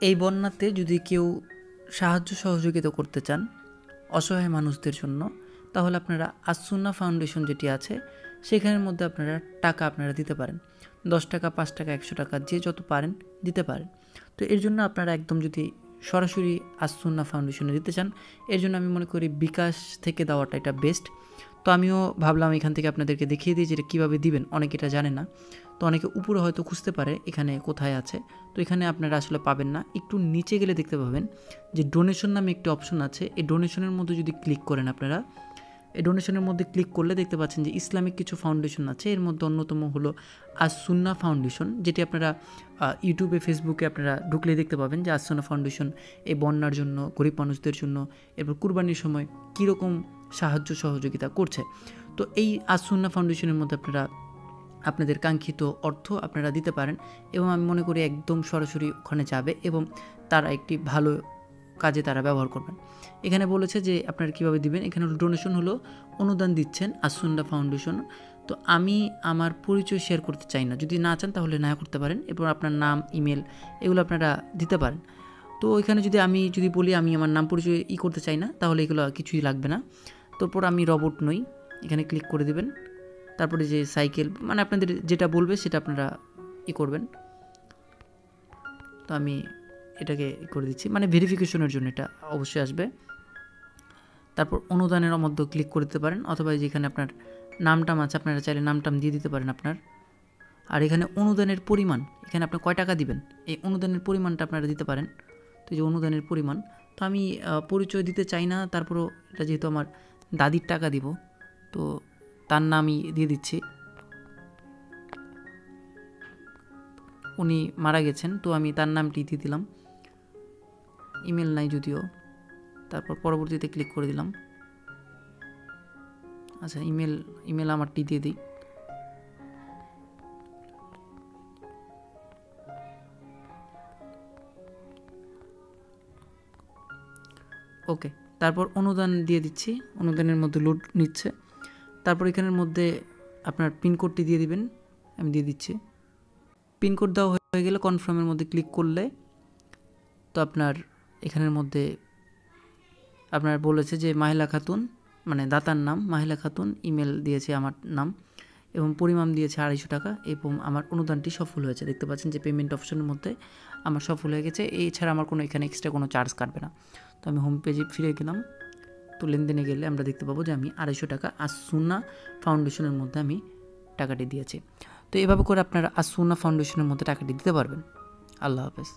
এই বন্যাতে যদি কেউ সাহায্য সহযোগিতা করতে চান অসহায় মানুষদের জন্য, তাহলে আপনারা আসুন্না ফাউন্ডেশন যেটি আছে সেখানের মধ্যে আপনারা টাকা আপনারা দিতে পারেন। 10 টাকা, 5 টাকা, 100 টাকা, যে যত পারেন দিতে পারেন। তো এর জন্য আপনারা একদম যদি সরাসরি আসুন্না ফাউন্ডেশনে দিতে চান, এর জন্য আমি মনে করি বিকাশ থেকে দেওয়াটা এটা বেস্ট। তো আমিও ভাবলাম এখান থেকে আপনাদেরকে দেখিয়ে দিই যে এটা কীভাবে দিবেন, অনেকে এটা জানে না। তো অনেকে উপরে হয়তো খুঁজতে পারে এখানে কোথায় আছে, তো এখানে আপনারা আসলে পাবেন না। একটু নিচে গেলে দেখতে পাবেন যে ডোনেশন নামে একটি অপশন আছে। এই ডোনেশনের মধ্যে যদি ক্লিক করেন আপনারা, এই ডোনেশনের মধ্যে ক্লিক করলে দেখতে পাচ্ছেন যে ইসলামিক কিছু ফাউন্ডেশন আছে। এর মধ্যে অন্যতম হলো আসুন্না ফাউন্ডেশন, যেটি আপনারা ইউটিউবে, ফেসবুকে আপনারা ঢুকলে দেখতে পাবেন যে আসুন্না ফাউন্ডেশন এই বন্যার জন্য, গরিব মানুষদের জন্য, এরপর কুরবানির সময় কীরকম সাহায্য সহযোগিতা করছে। তো এই আসুন্না ফাউন্ডেশনের মধ্যে আপনারা আপনাদের কাঙ্ক্ষিত অর্থ আপনারা দিতে পারেন, এবং আমি মনে করি একদম সরাসরি ওখানে যাবে এবং তারা একটি ভালো কাজে তারা ব্যবহার করবেন। এখানে বলেছে যে আপনারা কীভাবে দিবেন। এখানে ডোনেশন হলো অনুদান দিচ্ছেন আসুন্না ফাউন্ডেশন। তো আমি আমার পরিচয় শেয়ার করতে চাই না, যদি না চান তাহলে না করতে পারেন। এরপর আপনার নাম, ইমেল এগুলো আপনারা দিতে পারেন। তো এখানে যদি বলি আমি আমার নাম পরিচয় করতে চাই না, তাহলে এগুলো কিছুই লাগবে না। তারপর আমি রবট নই, এখানে ক্লিক করে দেবেন। তারপরে যে সাইকেল, মানে আপনাদের যেটা বলবে সেটা আপনারা করবেন। তো আমি এটাকে করে দিচ্ছি, মানে ভেরিফিকেশনের জন্য এটা অবশ্যই আসবে। তারপর অনুদানের মধ্যে ক্লিক করে দিতে পারেন, অথবা যেখানে আপনার নামটাম আছে আপনারা চাইলে নামটাম দিয়ে দিতে পারেন আপনার। আর এখানে অনুদানের পরিমাণ, এখানে আপনি কয় টাকা দিবেন এই অনুদানের পরিমাণটা আপনারা দিতে পারেন। তো এই যে অনুদানের পরিমাণ, তো আমি পরিচয় দিতে চাই না। তারপরও এটা যেহেতু আমার দাদির টাকা দিব, তো তার নামই দিয়ে দিচ্ছি। উনি মারা গেছেন, তো আমি তার নামটি দিয়ে দিলাম। ইমেল নাই যদিও। তারপর পরবর্তীতে ক্লিক করে দিলাম। আচ্ছা, ইমেল আমারটি দিয়ে দিই। ওকে, তারপর অনুদান দিয়ে দিচ্ছি। অনুদানের মধ্যে লোড নিচ্ছে। তারপর এখানের মধ্যে আপনার পিনকোডটি দিয়ে দিবেন, আমি দিয়ে দিচ্ছি। পিনকোড দেওয়া হয়ে গেলে কনফার্মের মধ্যে ক্লিক করলে তো আপনার এখানের মধ্যে আপনার বলেছে যে মাহিলা খাতুন, মানে দাতার নাম মাহিলা খাতুন, ইমেল দিয়েছে আমার নাম, এবং পরিমাণ দিয়েছে 250 টাকা, এবং আমার অনুদানটি সফল হয়েছে। দেখতে পাচ্ছেন যে পেমেন্ট অপশনের মধ্যে আমার সফল হয়ে গেছে। এছাড়া আমার কোনো এখানে এক্সট্রা কোনো চার্জ কাটবে না। তো আমি হোম পেজে ফিরে গেলাম। তো লেনদেনে গেলে আমরা দেখতে পাবো যে আমি 250 টাকা আসুন্না ফাউন্ডেশনের মধ্যে আমি টাকাটি দিয়েছি। তো এভাবে করে আপনারা আসুন্না ফাউন্ডেশনের মধ্যে টাকাটি দিতে পারবেন। আল্লাহ হাফেজ।